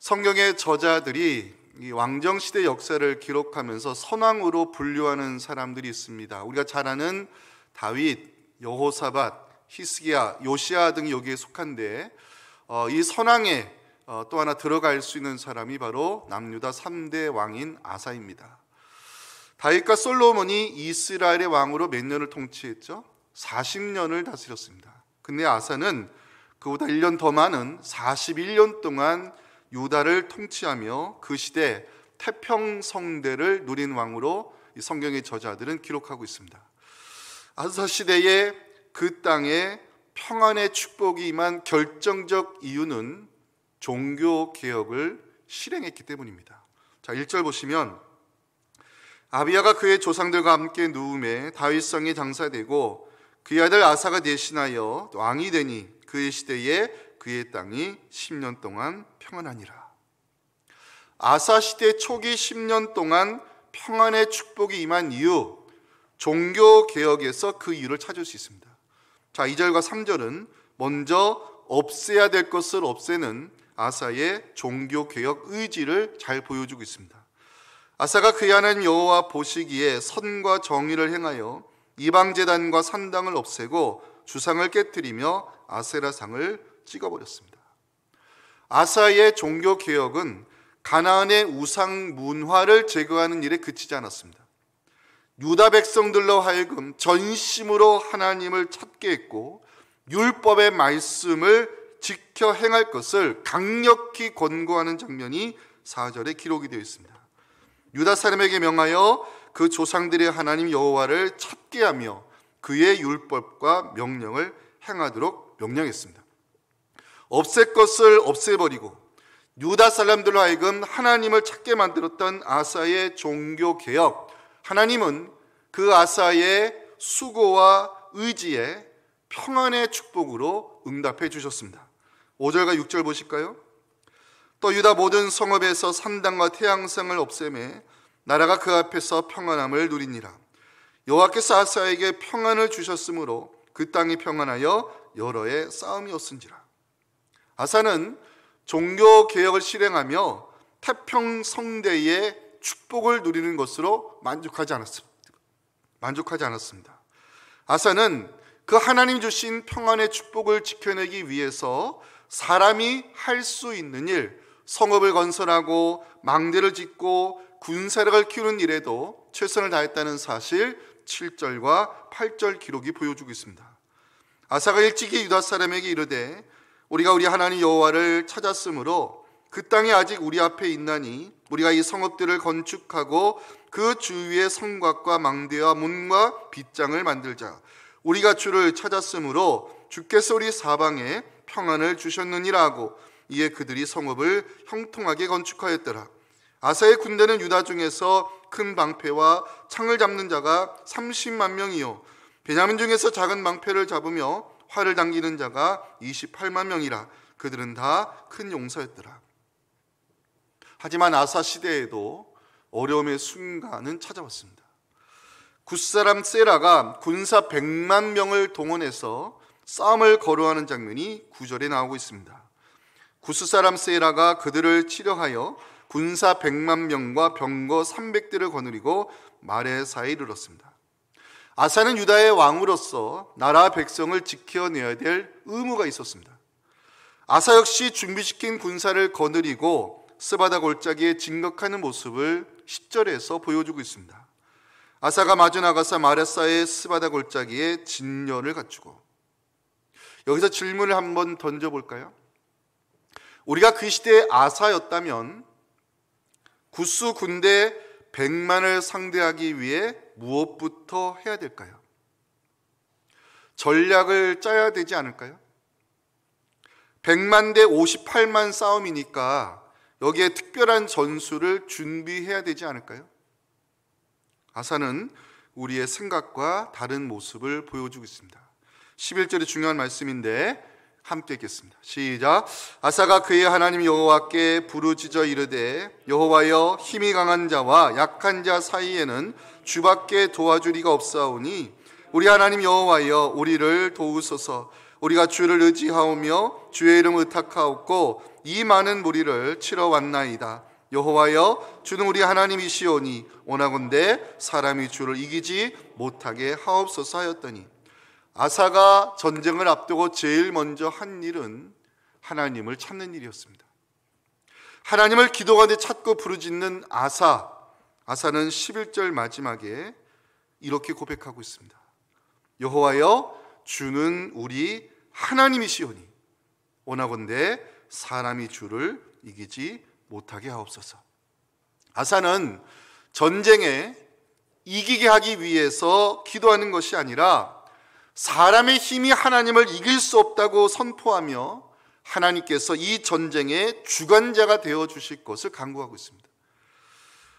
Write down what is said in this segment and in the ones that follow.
성경의 저자들이 이 왕정시대 역사를 기록하면서 선왕으로 분류하는 사람들이 있습니다. 우리가 잘 아는 다윗, 여호사밧, 히스기야, 요시야 등이 여기에 속한데 이 선왕에 또 하나 들어갈 수 있는 사람이 바로 남유다 3대 왕인 아사입니다. 다윗과 솔로몬이 이스라엘의 왕으로 몇 년을 통치했죠? 40년을 다스렸습니다. 근데 아사는 그보다 1년 더 많은 41년 동안 유다를 통치하며 그 시대 태평성대를 누린 왕으로 이 성경의 저자들은 기록하고 있습니다. 아사 시대에 그 땅에 평안의 축복이 임한 결정적 이유는 종교 개혁을 실행했기 때문입니다. 자, 1절 보시면 아비야가 그의 조상들과 함께 누움에 다윗성에 장사되고 그의 아들 아사가 대신하여 왕이 되니 그의 시대에 그의 땅이 10년 동안 평안하니라. 아사 시대 초기 10년 동안 평안의 축복이 임한 이유, 종교 개혁에서 그 이유를 찾을 수 있습니다. 자, 2절과 3절은 먼저 없애야 될 것을 없애는 아사의 종교 개혁 의지를 잘 보여주고 있습니다. 아사가 그의 하나님 여호와 보시기에 선과 정의를 행하여 이방 제단과 산당을 없애고 주상을 깨뜨리며 아세라상을 찍어버렸습니다. 아사의 종교 개혁은 가나안의 우상 문화를 제거하는 일에 그치지 않았습니다. 유다 백성들로 하여금 전심으로 하나님을 찾게 했고 율법의 말씀을 지켜 행할 것을 강력히 권고하는 장면이 4절에 기록이 되어 있습니다. 유다 사람에게 명하여 그 조상들의 하나님 여호와를 찾게 하며 그의 율법과 명령을 행하도록 명령했습니다. 없앨 것을 없애버리고 유다 사람들로 하여금 하나님을 찾게 만들었던 아사의 종교개혁, 하나님은 그 아사의 수고와 의지에 평안의 축복으로 응답해 주셨습니다. 5절과 6절 보실까요? 또 유다 모든 성읍에서 산당과 태양상을 없애매 나라가 그 앞에서 평안함을 누리니라. 여호와께서 아사에게 평안을 주셨으므로 그 땅이 평안하여 여러 해 싸움이 없은지라. 아사는 종교 개혁을 실행하며 태평성대의 축복을 누리는 것으로 만족하지 않았습니다. 아사는 그 하나님 주신 평안의 축복을 지켜내기 위해서 사람이 할 수 있는 일, 성읍을 건설하고 망대를 짓고 군사력을 키우는 일에도 최선을 다했다는 사실 7절과 8절 기록이 보여주고 있습니다. 아사가 일찍이 유다 사람에게 이르되 우리가 우리 하나님 여호와를 찾았으므로 그 땅이 아직 우리 앞에 있나니 우리가 이 성읍들을 건축하고 그 주위에 성곽과 망대와 문과 빗장을 만들자. 우리가 주를 찾았으므로 주께서 우리 사방에 평안을 주셨느니라 하고 이에 그들이 성읍을 형통하게 건축하였더라. 아사의 군대는 유다 중에서 큰 방패와 창을 잡는 자가 30만 명이요 베냐민 중에서 작은 방패를 잡으며 활을 당기는 자가 28만 명이라. 그들은 다 큰 용사였더라. 하지만 아사 시대에도 어려움의 순간은 찾아왔습니다. 굿사람 세라가 군사 100만 명을 동원해서 싸움을 거루하는 장면이 9절에 나오고 있습니다. 구스사람 세라가 그들을 치려하여 군사 100만 명과 병거 300대를 거느리고 마레사에 이르렀습니다. 아사는 유다의 왕으로서 나라 백성을 지켜내야 될 의무가 있었습니다. 아사 역시 준비시킨 군사를 거느리고 스바다 골짜기에 진격하는 모습을 10절에서 보여주고 있습니다. 아사가 마주 나가서 마레사의 스바다 골짜기에 진열을 갖추고, 여기서 질문을 한번 던져볼까요? 우리가 그 시대의 아사였다면 구스 군대 100만을 상대하기 위해 무엇부터 해야 될까요? 전략을 짜야 되지 않을까요? 100만 대 58만 싸움이니까 여기에 특별한 전술을 준비해야 되지 않을까요? 아사는 우리의 생각과 다른 모습을 보여주고 있습니다. 11절이 중요한 말씀인데 함께 읽겠습니다. 시작. 아사가 그의 하나님 여호와께 부르짖어 이르되 여호와여, 힘이 강한 자와 약한 자 사이에는 주밖에 도와줄 이가 없사오니 우리 하나님 여호와여, 우리를 도우소서. 우리가 주를 의지하오며 주의 이름을 의탁하옵고 이 많은 무리를 치러 왔나이다. 여호와여, 주는 우리 하나님이시오니 원하건대 사람이 주를 이기지 못하게 하옵소서 하였더니, 아사가 전쟁을 앞두고 제일 먼저 한 일은 하나님을 찾는 일이었습니다. 하나님을 기도 가운데 찾고 부르짖는 아사는 11절 마지막에 이렇게 고백하고 있습니다. 여호와여, 주는 우리 하나님이시오니 원하건대 사람이 주를 이기지 못하게 하옵소서. 아사는 전쟁에 이기게 하기 위해서 기도하는 것이 아니라 사람의 힘이 하나님을 이길 수 없다고 선포하며 하나님께서 이 전쟁의 주관자가 되어 주실 것을 간구하고 있습니다.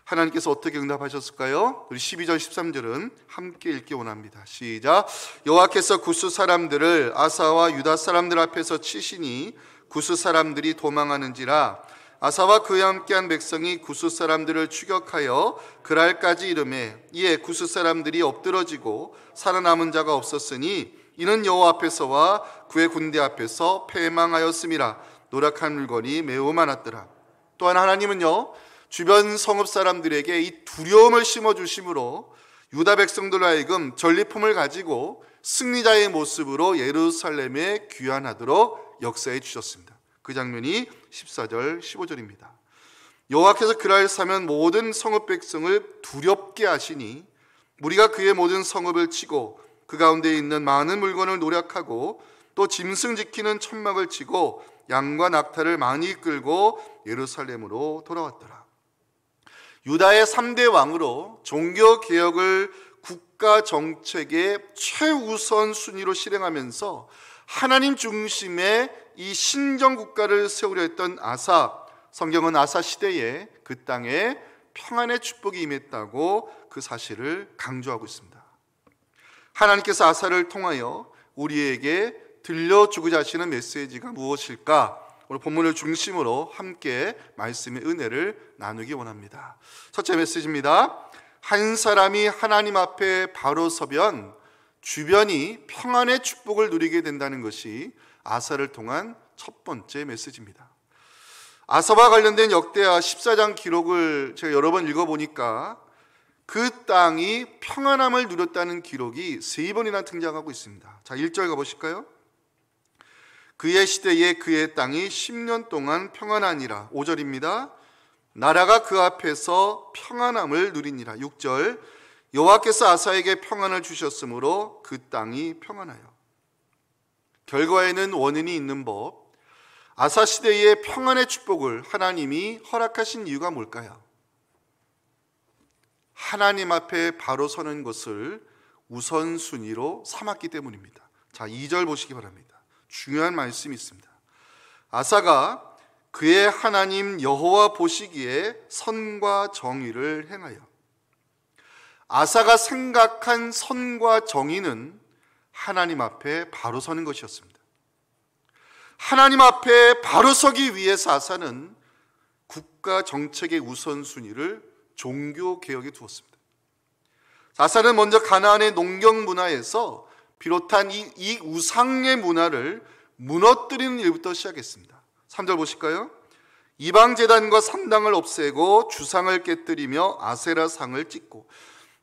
하나님께서 어떻게 응답하셨을까요? 우리 12절 13절은 함께 읽기 원합니다. 시작. 여호와께서 구스 사람들을 아사와 유다 사람들 앞에서 치시니 구스 사람들이 도망하는지라. 아사와 그와 함께한 백성이 구스 사람들을 추격하여 그랄까지 이르매 이에 구스 사람들이 엎드러지고 살아남은 자가 없었으니 이는 여호와 앞에서와 그의 군대 앞에서 패망하였음이라. 노력한 물건이 매우 많았더라. 또한 하나님은요, 주변 성읍 사람들에게 이 두려움을 심어주심으로 유다 백성들로 하여금 전리품을 가지고 승리자의 모습으로 예루살렘에 귀환하도록 역사해 주셨습니다. 그 장면이 14절 15절입니다. 여호와께서 그날 사면 모든 성읍 백성을 두렵게 하시니 무리가 그의 모든 성읍을 치고 그 가운데 있는 많은 물건을 노략하고 또 짐승 지키는 천막을 치고 양과 낙타를 많이 끌고 예루살렘으로 돌아왔더라. 유다의 3대 왕으로 종교개혁을 국가 정책의 최우선 순위로 실행하면서 하나님 중심의 이 신정국가를 세우려 했던 아사, 성경은 아사 시대에 그 땅에 평안의 축복이 임했다고 그 사실을 강조하고 있습니다. 하나님께서 아사를 통하여 우리에게 들려주고자 하시는 메시지가 무엇일까? 오늘 본문을 중심으로 함께 말씀의 은혜를 나누기 원합니다. 첫째 메시지입니다. 한 사람이 하나님 앞에 바로 서면 주변이 평안의 축복을 누리게 된다는 것이 아사를 통한 첫 번째 메시지입니다. 아사와 관련된 역대하 14장 기록을 제가 여러 번 읽어보니까 그 땅이 평안함을 누렸다는 기록이 3번이나 등장하고 있습니다. 자, 1절 가보실까요? 그의 시대에 그의 땅이 10년 동안 평안하니라. 5절입니다. 나라가 그 앞에서 평안함을 누리니라. 6절. 여호와께서 아사에게 평안을 주셨으므로 그 땅이 평안하여. 결과에는 원인이 있는 법. 아사 시대의 평안의 축복을 하나님이 허락하신 이유가 뭘까요? 하나님 앞에 바로 서는 것을 우선순위로 삼았기 때문입니다. 자, 2절 보시기 바랍니다. 중요한 말씀이 있습니다. 아사가 그의 하나님 여호와 보시기에 선과 정의를 행하여. 아사가 생각한 선과 정의는 하나님 앞에 바로 서는 것이었습니다. 하나님 앞에 바로 서기 위해서 아사는 국가 정책의 우선순위를 종교개혁에 두었습니다. 아사는 먼저 가나안의 농경 문화에서 비롯한 이 우상의 문화를 무너뜨리는 일부터 시작했습니다. 3절 보실까요? 이방제단과 산당을 없애고 주상을 깨뜨리며 아세라 상을 찍고.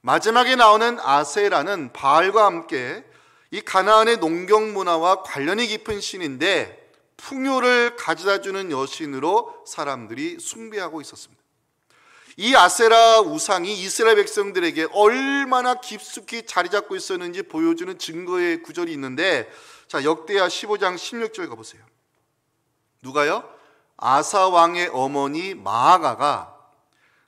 마지막에 나오는 아세라는 바알과 함께 이 가나안의 농경 문화와 관련이 깊은 신인데 풍요를 가져다주는 여신으로 사람들이 숭배하고 있었습니다. 이 아세라 우상이 이스라엘 백성들에게 얼마나 깊숙이 자리 잡고 있었는지 보여주는 증거의 구절이 있는데, 자, 역대하 15장 16절 가보세요. 누가요? 아사 왕의 어머니 마아가가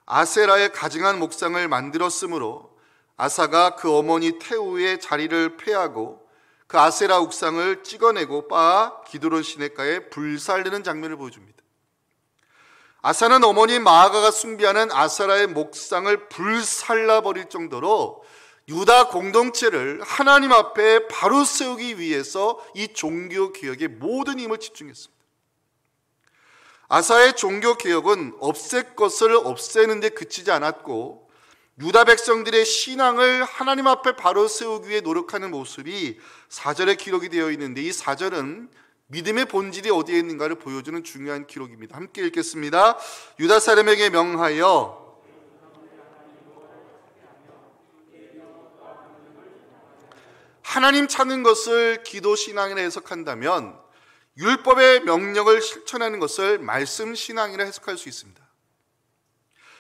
아세라의 가증한 목상을 만들었으므로 아사가 그 어머니 태우의 자리를 폐하고 그 아세라 옥상을 찍어내고 빻아 기드론 시냇가에 불살르는 장면을 보여줍니다. 아사는 어머니 마아가가 숭배하는 아세라의 목상을 불살라버릴 정도로 유다 공동체를 하나님 앞에 바로 세우기 위해서 이 종교개혁에 모든 힘을 집중했습니다. 아사의 종교개혁은 없앨 것을 없애는 데 그치지 않았고 유다 백성들의 신앙을 하나님 앞에 바로 세우기 위해 노력하는 모습이 4절에 기록이 되어 있는데, 이 4절은 믿음의 본질이 어디에 있는가를 보여주는 중요한 기록입니다. 함께 읽겠습니다. 유다 사람에게 명하여 하나님 찾는 것을 기도 신앙이라 해석한다면 율법의 명령을 실천하는 것을 말씀 신앙이라 해석할 수 있습니다.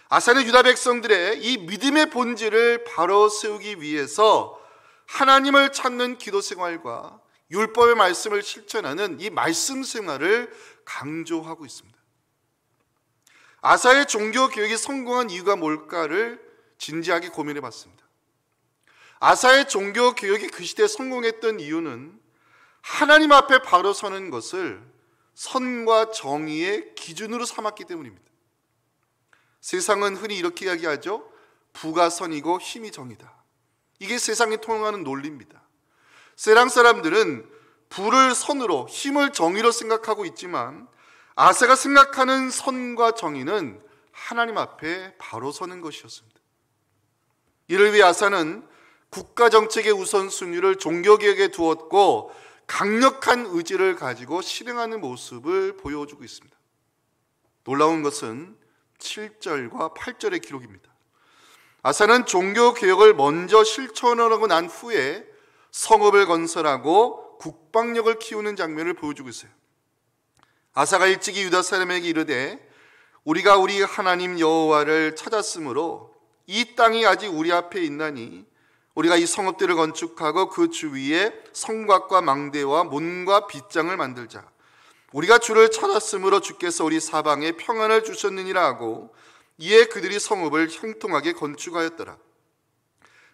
아사는 유다 백성들의 이 믿음의 본질을 바로 세우기 위해서 하나님을 찾는 기도 생활과 율법의 말씀을 실천하는 이 말씀 생활을 강조하고 있습니다. 아사의 종교 교육이 성공한 이유가 뭘까를 진지하게 고민해 봤습니다. 아사의 종교 교육이 그 시대에 성공했던 이유는 하나님 앞에 바로 서는 것을 선과 정의의 기준으로 삼았기 때문입니다. 세상은 흔히 이렇게 이야기하죠. 부가 선이고 힘이 정이다. 이게 세상에 통하는 논리입니다. 세상 사람들은 부를 선으로, 힘을 정의로 생각하고 있지만 아사가 생각하는 선과 정의는 하나님 앞에 바로 서는 것이었습니다. 이를 위해 아사는 국가 정책의 우선순위를 종교개혁에 두었고 강력한 의지를 가지고 실행하는 모습을 보여주고 있습니다. 놀라운 것은 7절과 8절의 기록입니다. 아사는 종교개혁을 먼저 실천하고 난 후에 성읍을 건설하고 국방력을 키우는 장면을 보여주고 있어요. 아사가 일찍이 유다 사람에게 이르되 우리가 우리 하나님 여호와를 찾았으므로 이 땅이 아직 우리 앞에 있나니 우리가 이 성읍들을 건축하고 그 주위에 성곽과 망대와 문과 빗장을 만들자. 우리가 주를 찾았으므로 주께서 우리 사방에 평안을 주셨느니라 하고 이에 그들이 성읍을 형통하게 건축하였더라.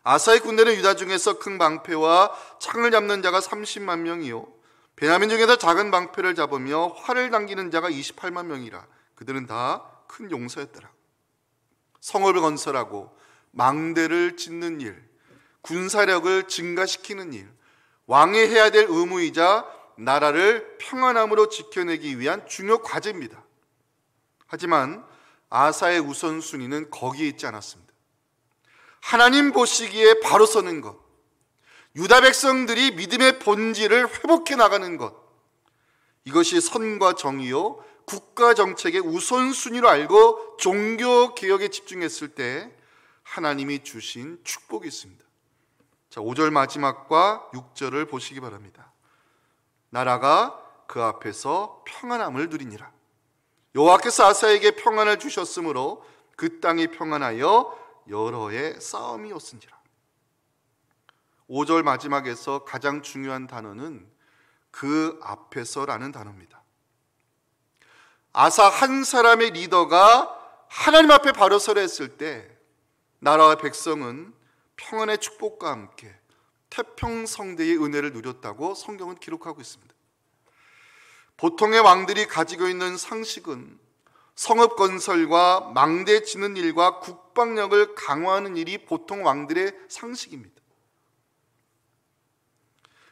아사의 군대는 유다 중에서 큰 방패와 창을 잡는 자가 30만 명이요 베냐민 중에서 작은 방패를 잡으며 활을 당기는 자가 28만 명이라. 그들은 다 큰 용사였더라. 성읍을 건설하고 망대를 짓는 일, 군사력을 증가시키는 일, 왕이 해야 될 의무이자 나라를 평안함으로 지켜내기 위한 중요 과제입니다. 하지만 아사의 우선순위는 거기에 있지 않았습니다. 하나님 보시기에 바로 서는 것, 유다 백성들이 믿음의 본질을 회복해 나가는 것, 이것이 선과 정의요 국가 정책의 우선순위로 알고 종교개혁에 집중했을 때 하나님이 주신 축복이 있습니다. 자, 5절 마지막과 6절을 보시기 바랍니다. 나라가 그 앞에서 평안함을 누리니라. 여호와께서 아사에게 평안을 주셨으므로 그 땅이 평안하여 여러 해 싸움이 없은지라. 5절 마지막에서 가장 중요한 단어는 그 앞에서라는 단어입니다. 아사 한 사람의 리더가 하나님 앞에 바로 서려 했을 때 나라와 백성은 평안의 축복과 함께 태평성대의 은혜를 누렸다고 성경은 기록하고 있습니다. 보통의 왕들이 가지고 있는 상식은 성읍 건설과 망대 짓는 일과 국방력을 강화하는 일이 보통 왕들의 상식입니다.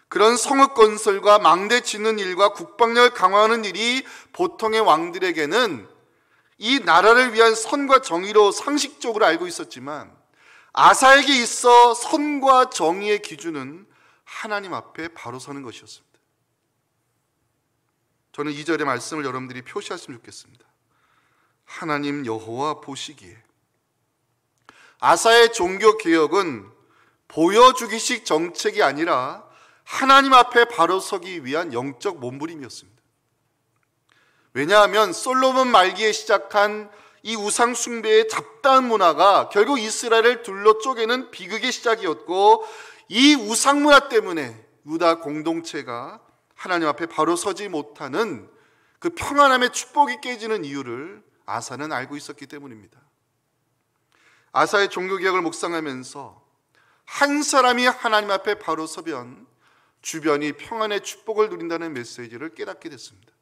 그런 성읍 건설과 망대 짓는 일과 국방력을 강화하는 일이 보통의 왕들에게는 이 나라를 위한 선과 정의로 상식적으로 알고 있었지만 아사에게 있어 선과 정의의 기준은 하나님 앞에 바로 서는 것이었습니다. 저는 2절의 말씀을 여러분들이 표시하시면 좋겠습니다. 하나님 여호와 보시기에. 아사의 종교개혁은 보여주기식 정책이 아니라 하나님 앞에 바로 서기 위한 영적 몸부림이었습니다. 왜냐하면 솔로몬 말기에 시작한 이 우상 숭배의 잡다한 문화가 결국 이스라엘을 둘러 쪼개는 비극의 시작이었고, 이 우상 문화 때문에 유다 공동체가 하나님 앞에 바로 서지 못하는 그 평안함의 축복이 깨지는 이유를 아사는 알고 있었기 때문입니다. 아사의 종교개혁을 묵상하면서 한 사람이 하나님 앞에 바로 서면 주변이 평안의 축복을 누린다는 메시지를 깨닫게 됐습니다.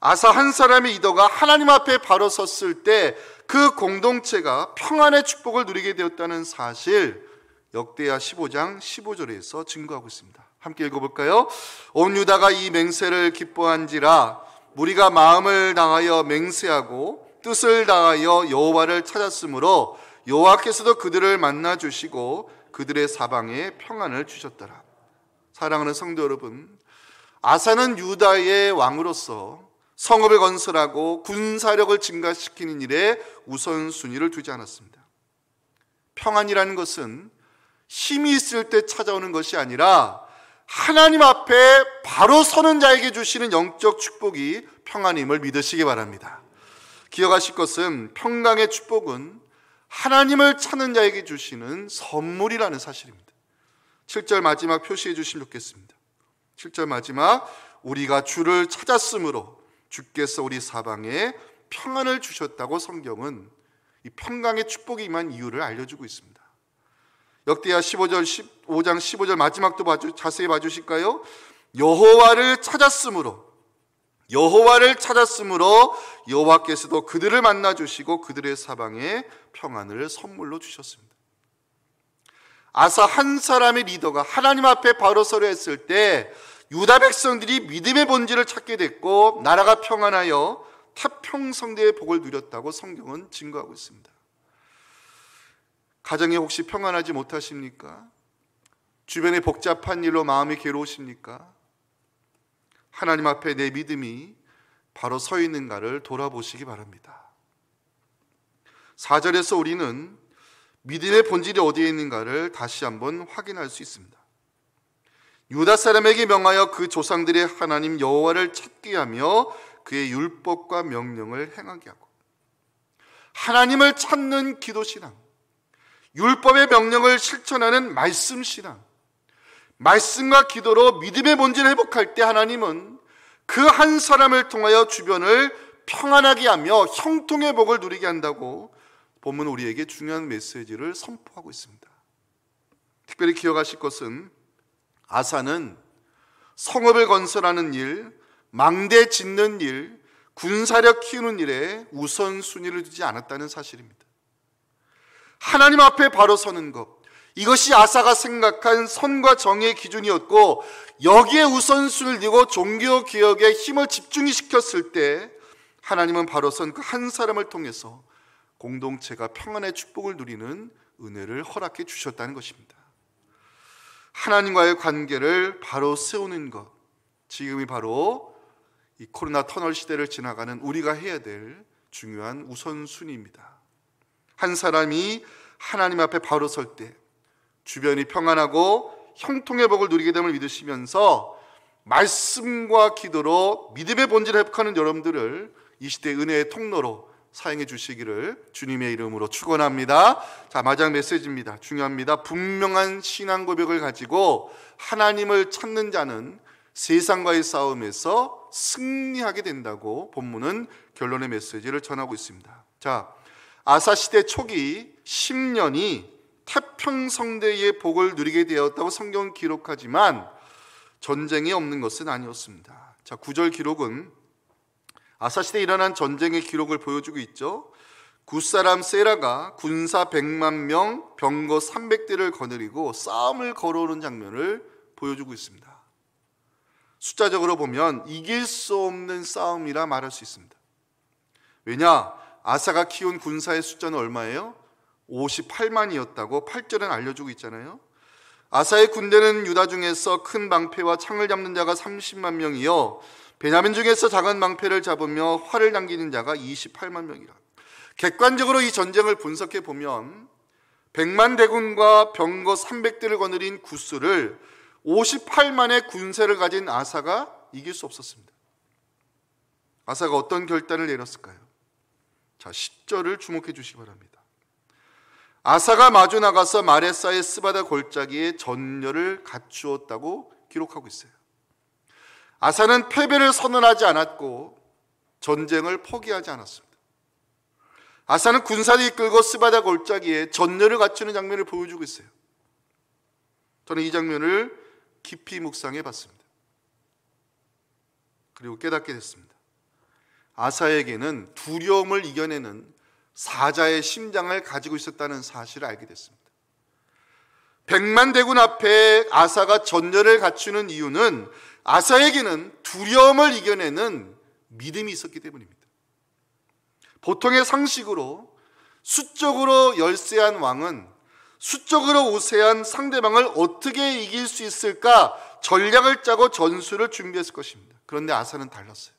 아사 한 사람의 리더가 하나님 앞에 바로 섰을 때 그 공동체가 평안의 축복을 누리게 되었다는 사실, 역대하 15장 15절에서 증거하고 있습니다. 함께 읽어볼까요? 온 유다가 이 맹세를 기뻐한지라. 무리가 마음을 다하여 맹세하고 뜻을 다하여 여호와를 찾았으므로 여호와께서도 그들을 만나 주시고 그들의 사방에 평안을 주셨더라. 사랑하는 성도 여러분, 아사는 유다의 왕으로서 성읍을 건설하고 군사력을 증가시키는 일에 우선순위를 두지 않았습니다. 평안이라는 것은 힘이 있을 때 찾아오는 것이 아니라 하나님 앞에 바로 서는 자에게 주시는 영적 축복이 평안임을 믿으시기 바랍니다. 기억하실 것은 평강의 축복은 하나님을 찾는 자에게 주시는 선물이라는 사실입니다. 7절 마지막 표시해 주시면 좋겠습니다. 7절 마지막, 우리가 주를 찾았으므로 주께서 우리 사방에 평안을 주셨다고 성경은 이 평강의 축복이 임한 이유를 알려주고 있습니다. 역대하 15장 15절 마지막도 자세히 봐주실까요? 여호와를 찾았으므로 여호와께서도 그들을 만나 주시고 그들의 사방에 평안을 선물로 주셨습니다. 아사 한 사람의 리더가 하나님 앞에 바로 서려 했을 때 유다 백성들이 믿음의 본질을 찾게 됐고 나라가 평안하여 태평성대의 복을 누렸다고 성경은 증거하고 있습니다. 가정에 혹시 평안하지 못하십니까? 주변에 복잡한 일로 마음이 괴로우십니까? 하나님 앞에 내 믿음이 바로 서 있는가를 돌아보시기 바랍니다. 4절에서 우리는 믿음의 본질이 어디에 있는가를 다시 한번 확인할 수 있습니다. 유다 사람에게 명하여 그 조상들의 하나님 여호와를 찾게 하며 그의 율법과 명령을 행하게 하고, 하나님을 찾는 기도신앙, 율법의 명령을 실천하는 말씀신앙, 말씀과 기도로 믿음의 본질을 회복할 때 하나님은 그 한 사람을 통하여 주변을 평안하게 하며 형통의 복을 누리게 한다고 본문 우리에게 중요한 메시지를 선포하고 있습니다. 특별히 기억하실 것은 아사는 성읍을 건설하는 일, 망대 짓는 일, 군사력 키우는 일에 우선순위를 두지 않았다는 사실입니다. 하나님 앞에 바로 서는 것, 이것이 아사가 생각한 선과 정의의 기준이었고 여기에 우선순위를 두고 종교개혁에 힘을 집중히 시켰을 때 하나님은 바로 선 그 한 사람을 통해서 공동체가 평안의 축복을 누리는 은혜를 허락해 주셨다는 것입니다. 하나님과의 관계를 바로 세우는 것, 지금이 바로 이 코로나 터널 시대를 지나가는 우리가 해야 될 중요한 우선순위입니다. 한 사람이 하나님 앞에 바로 설 때 주변이 평안하고 형통의 복을 누리게 됨을 믿으시면서 말씀과 기도로 믿음의 본질을 회복하는 여러분들을 이 시대 은혜의 통로로 사용해 주시기를 주님의 이름으로 축원합니다. 자, 마지막 메시지입니다. 중요합니다. 분명한 신앙 고백을 가지고 하나님을 찾는 자는 세상과의 싸움에서 승리하게 된다고 본문은 결론의 메시지를 전하고 있습니다. 자, 아사 시대 초기 10년이 태평성대의 복을 누리게 되었다고 성경은 기록하지만 전쟁이 없는 것은 아니었습니다. 자, 9절 기록은 아사 시대에 일어난 전쟁의 기록을 보여주고 있죠. 굿사람 세라가 군사 100만 명, 병거 300대를 거느리고 싸움을 걸어오는 장면을 보여주고 있습니다. 숫자적으로 보면 이길 수 없는 싸움이라 말할 수 있습니다. 왜냐? 아사가 키운 군사의 숫자는 얼마예요? 58만이었다고 8절은 알려주고 있잖아요. 아사의 군대는 유다 중에서 큰 방패와 창을 잡는 자가 30만 명이요 베냐민 중에서 작은 방패를 잡으며 활을 당기는 자가 28만 명이라. 객관적으로 이 전쟁을 분석해 보면 100만 대군과 병거 300대를 거느린 구스를 58만의 군세를 가진 아사가 이길 수 없었습니다. 아사가 어떤 결단을 내렸을까요? 자, 10절을 주목해 주시기 바랍니다. 아사가 마주 나가서 마레사의 스바다 골짜기에 전열을 갖추었다고 기록하고 있어요. 아사는 패배를 선언하지 않았고 전쟁을 포기하지 않았습니다. 아사는 군사를 이끌고 스바다 골짜기에 전열을 갖추는 장면을 보여주고 있어요. 저는 이 장면을 깊이 묵상해 봤습니다. 그리고 깨닫게 됐습니다. 아사에게는 두려움을 이겨내는 사자의 심장을 가지고 있었다는 사실을 알게 됐습니다. 100만 대군 앞에 아사가 전열을 갖추는 이유는 아사에게는 두려움을 이겨내는 믿음이 있었기 때문입니다. 보통의 상식으로 수적으로 열세한 왕은 수적으로 우세한 상대방을 어떻게 이길 수 있을까 전략을 짜고 전술을 준비했을 것입니다. 그런데 아사는 달랐어요.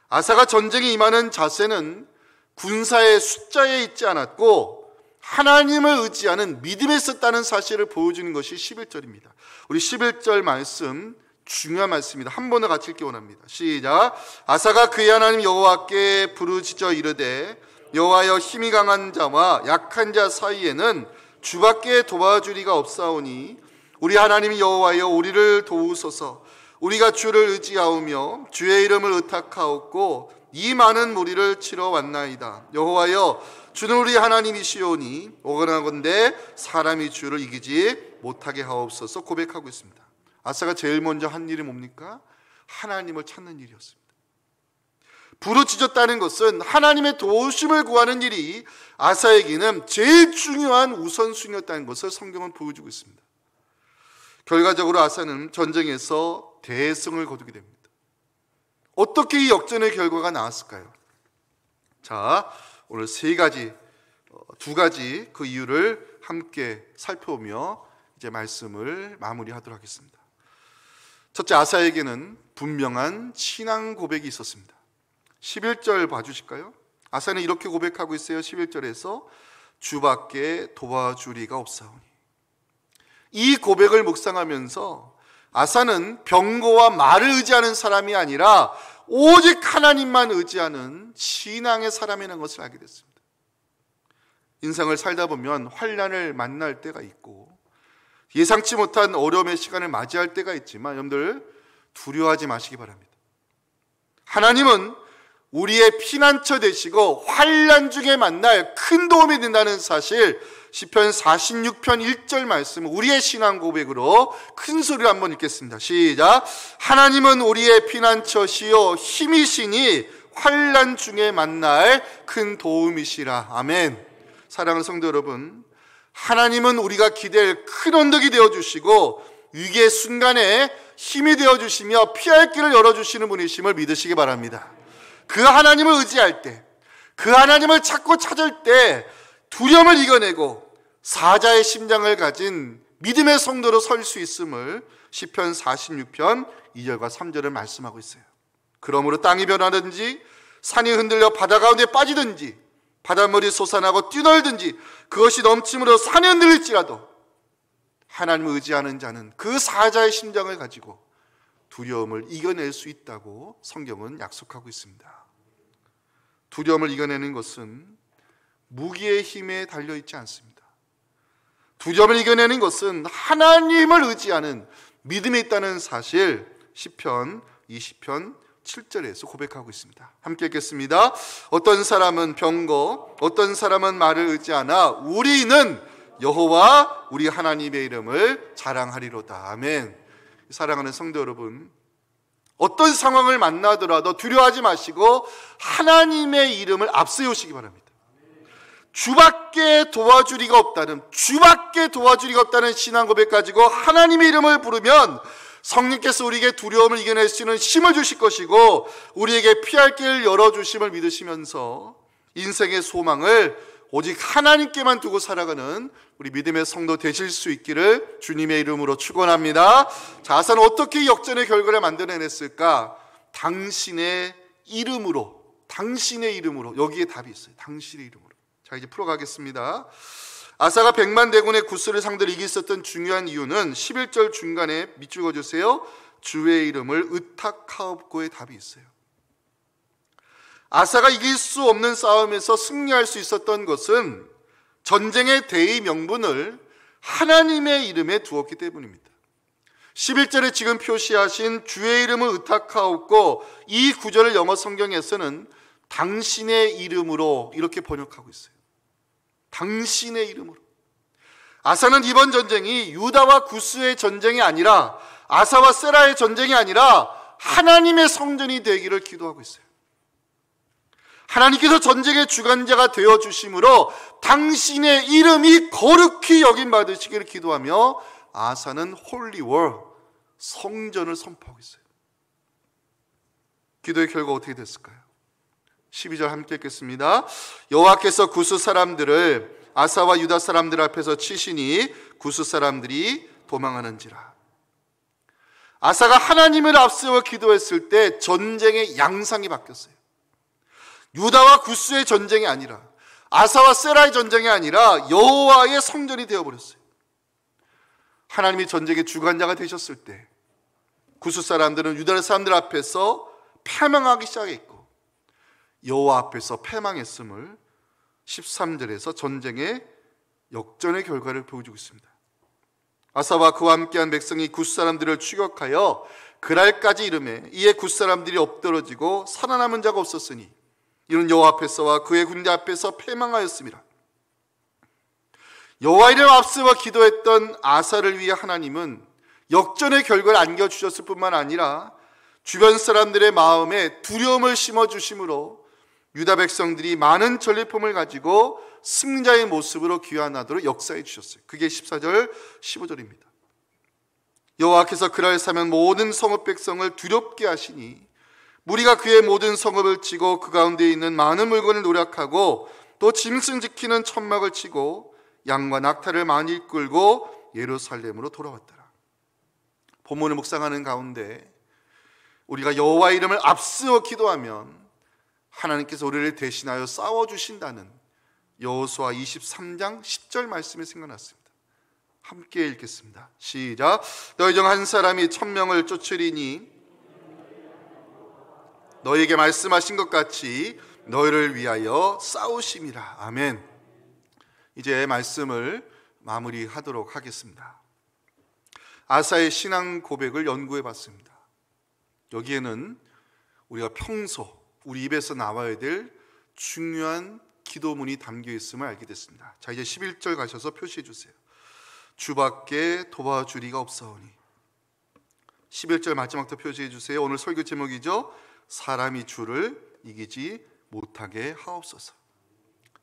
아사가 전쟁에 임하는 자세는 군사의 숫자에 있지 않았고 하나님을 의지하는 믿음에 있었다는 사실을 보여주는 것이 11절입니다. 우리 11절 말씀 중요한 말씀입니다. 한 번에 같이 읽기 원합니다. 시작. 아사가 그의 하나님 여호와께 부르짖어 이르되 여호와여 힘이 강한 자와 약한 자 사이에는 주밖에 도와주리가 없사오니 우리 하나님 여호와여 우리를 도우소서. 우리가 주를 의지하오며 주의 이름을 의탁하옵고 이 많은 무리를 치러 왔나이다. 여호와여 주는 우리 하나님이시오니 오거나건대 사람이 주를 이기지 못하게 하옵소서 고백하고 있습니다. 아사가 제일 먼저 한 일이 뭡니까? 하나님을 찾는 일이었습니다. 부르짖었다는 것은 하나님의 도우심을 구하는 일이 아사에게는 제일 중요한 우선순위였다는 것을 성경은 보여주고 있습니다. 결과적으로 아사는 전쟁에서 대승을 거두게 됩니다. 어떻게 이 역전의 결과가 나왔을까요? 자, 오늘 두 가지 그 이유를 함께 살펴보며 이제 말씀을 마무리하도록 하겠습니다. 첫째, 아사에게는 분명한 신앙 고백이 있었습니다. 11절 봐주실까요? 아사는 이렇게 고백하고 있어요. 11절에서 주밖에 도와주리가 없사오니. 이 고백을 묵상하면서 아사는 병거와 말을 의지하는 사람이 아니라 오직 하나님만 의지하는 신앙의 사람이라는 것을 알게 됐습니다. 인생을 살다 보면 환난을 만날 때가 있고 예상치 못한 어려움의 시간을 맞이할 때가 있지만 여러분들 두려워하지 마시기 바랍니다. 하나님은 우리의 피난처 되시고 환난 중에 만날 큰 도움이 된다는 사실, 시편 46편 1절 말씀 우리의 신앙 고백으로 큰 소리로 한번 읽겠습니다. 시작. 하나님은 우리의 피난처시요 힘이시니 환난 중에 만날 큰 도움이시라. 아멘. 사랑하는 성도 여러분, 하나님은 우리가 기댈 큰 언덕이 되어주시고 위기의 순간에 힘이 되어주시며 피할 길을 열어주시는 분이심을 믿으시기 바랍니다. 그 하나님을 의지할 때, 그 하나님을 찾고 찾을 때 두려움을 이겨내고 사자의 심장을 가진 믿음의 성도로 설 수 있음을 시편 46편 2절과 3절을 말씀하고 있어요. 그러므로 땅이 변하든지 산이 흔들려 바다 가운데 빠지든지 바닷물이 솟아나고 뛰놀든지 그것이 넘침으로 산이 흔들릴지라도 하나님을 의지하는 자는 그 사자의 심장을 가지고 두려움을 이겨낼 수 있다고 성경은 약속하고 있습니다. 두려움을 이겨내는 것은 무기의 힘에 달려있지 않습니다. 두려움을 이겨내는 것은 하나님을 의지하는 믿음에 있다는 사실 시편 20편 7절에서 고백하고 있습니다. 함께 읽겠습니다. 어떤 사람은 병거, 어떤 사람은 말을 의지하나 우리는 여호와 우리 하나님의 이름을 자랑하리로다. 아멘. 사랑하는 성도 여러분, 어떤 상황을 만나더라도 두려워하지 마시고 하나님의 이름을 앞세우시기 바랍니다. 주밖에 도와줄 리가 없다는, 주밖에 도와줄 리가 없다는 신앙 고백 가지고 하나님의 이름을 부르면 성령께서 우리에게 두려움을 이겨낼 수 있는 힘을 주실 것이고 우리에게 피할 길을 열어주심을 믿으시면서 인생의 소망을 오직 하나님께만 두고 살아가는 우리 믿음의 성도 되실 수 있기를 주님의 이름으로 축원합니다. 자, 아사는 어떻게 역전의 결과를 만들어냈을까? 당신의 이름으로, 당신의 이름으로. 여기에 답이 있어요. 당신의 이름으로. 자, 이제 풀어가겠습니다. 아사가 100만 대군의 구스를 상대로 이길 수 있었던 중요한 이유는 11절 중간에 밑줄 그어주세요. 주의 이름을 의탁하옵고의 답이 있어요. 아사가 이길 수 없는 싸움에서 승리할 수 있었던 것은 전쟁의 대의 명분을 하나님의 이름에 두었기 때문입니다. 11절에 지금 표시하신 주의 이름을 의탁하옵고, 이 구절을 영어 성경에서는 당신의 이름으로 이렇게 번역하고 있어요. 당신의 이름으로. 아사는 이번 전쟁이 유다와 구스의 전쟁이 아니라, 아사와 세라의 전쟁이 아니라 하나님의 성전이 되기를 기도하고 있어요. 하나님께서 전쟁의 주관자가 되어주심으로 당신의 이름이 거룩히 여김받으시기를 기도하며 아사는 홀리 월, 성전을 선포하고 있어요. 기도의 결과 어떻게 됐을까요? 12절 함께 읽겠습니다. 여호와께서 구스 사람들을 아사와 유다 사람들 앞에서 치시니 구스 사람들이 도망하는지라. 아사가 하나님을 앞세워 기도했을 때 전쟁의 양상이 바뀌었어요. 유다와 구스의 전쟁이 아니라, 아사와 세라의 전쟁이 아니라 여호와의 성전이 되어버렸어요. 하나님이 전쟁의 주관자가 되셨을 때 구스 사람들은 유다 사람들 앞에서 패망하기 시작했고, 여호와 앞에서 패망했음을 13절에서 전쟁의 역전의 결과를 보여주고 있습니다. 아사와 그와 함께한 백성이 구스 사람들을 추격하여 그랄까지 이르매 이에 구스 사람들이 엎드러지고 살아남은 자가 없었으니 이는 여호와 앞에서와 그의 군대 앞에서 패망하였습니다. 여호와 이름 앞세워 기도했던 아사를 위해 하나님은 역전의 결과를 안겨주셨을 뿐만 아니라 주변 사람들의 마음에 두려움을 심어주심으로 유다 백성들이 많은 전리품을 가지고 승자의 모습으로 귀환하도록 역사해 주셨어요. 그게 14절 15절입니다. 여호와께서 그날 사면 모든 성읍 백성을 두렵게 하시니 무리가 그의 모든 성읍을 치고 그 가운데 있는 많은 물건을 노략하고 또 짐승 지키는 천막을 치고 양과 낙타를 많이 끌고 예루살렘으로 돌아왔더라. 본문을 묵상하는 가운데 우리가 여호와 이름을 앞세워 기도하면 하나님께서 우리를 대신하여 싸워주신다는 여호수아 23장 10절 말씀이 생각났습니다. 함께 읽겠습니다. 시작. 너희 중 한 사람이 1000명을 쫓으리니 너희에게 말씀하신 것 같이 너희를 위하여 싸우심이라. 아멘. 이제 말씀을 마무리하도록 하겠습니다. 아사의 신앙 고백을 연구해 봤습니다. 여기에는 우리가 평소 우리 입에서 나와야 될 중요한 기도문이 담겨 있음을 알게 됐습니다. 자, 이제 11절 가셔서 표시해 주세요. 주밖에 도와주리가 없사오니. 11절 마지막부터 표시해 주세요. 오늘 설교 제목이죠. 사람이 주를 이기지 못하게 하옵소서.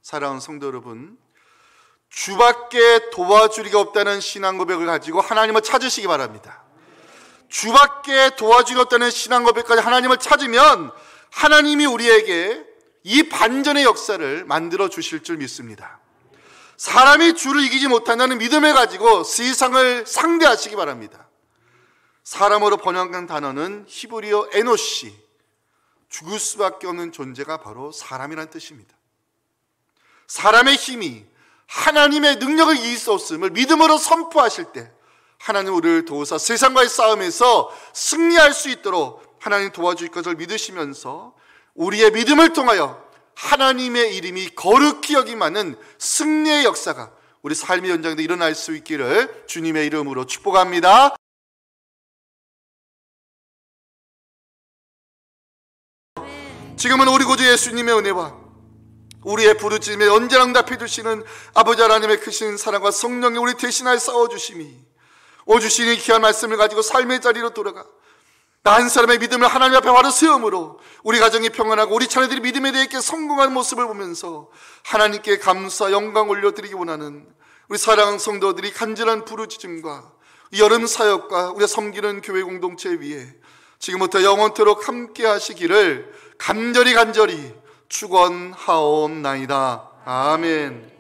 사랑하는 성도 여러분, 주밖에 도와주리가 없다는 신앙 고백을 가지고 하나님을 찾으시기 바랍니다. 주밖에 도와주리가 없다는 신앙 고백까지 하나님을 찾으면 하나님이 우리에게 이 반전의 역사를 만들어 주실 줄 믿습니다. 사람이 주를 이기지 못한다는 믿음을 가지고 세상을 상대하시기 바랍니다. 사람으로 번역한 단어는 히브리어 에노시, 죽을 수밖에 없는 존재가 바로 사람이란 뜻입니다. 사람의 힘이 하나님의 능력을 이길 수 없음을 믿음으로 선포하실 때 하나님 우리를 도우사 세상과의 싸움에서 승리할 수 있도록 하나님 도와줄 것을 믿으시면서 우리의 믿음을 통하여 하나님의 이름이 거룩히 여김하는 승리의 역사가 우리 삶의 현장에서 일어날 수 있기를 주님의 이름으로 축복합니다. 지금은 우리 구주 예수님의 은혜와 우리의 부르짖음에 언제나 응답해 주시는 아버지 하나님의 크신 사랑과 성령이 우리 대신하여 싸워주심이 오주시니 귀한 말씀을 가지고 삶의 자리로 돌아가 나 한 사람의 믿음을 하나님 앞에 바로 세움으로 우리 가정이 평안하고 우리 자녀들이 믿음에 대해 성공하는 모습을 보면서 하나님께 감사 영광 올려드리기 원하는 우리 사랑하는 성도들이 간절한 부르짖음과 여름 사역과 우리가 섬기는 교회 공동체 위에 지금부터 영원토록 함께 하시기를 간절히 축원하옵나이다. 아멘.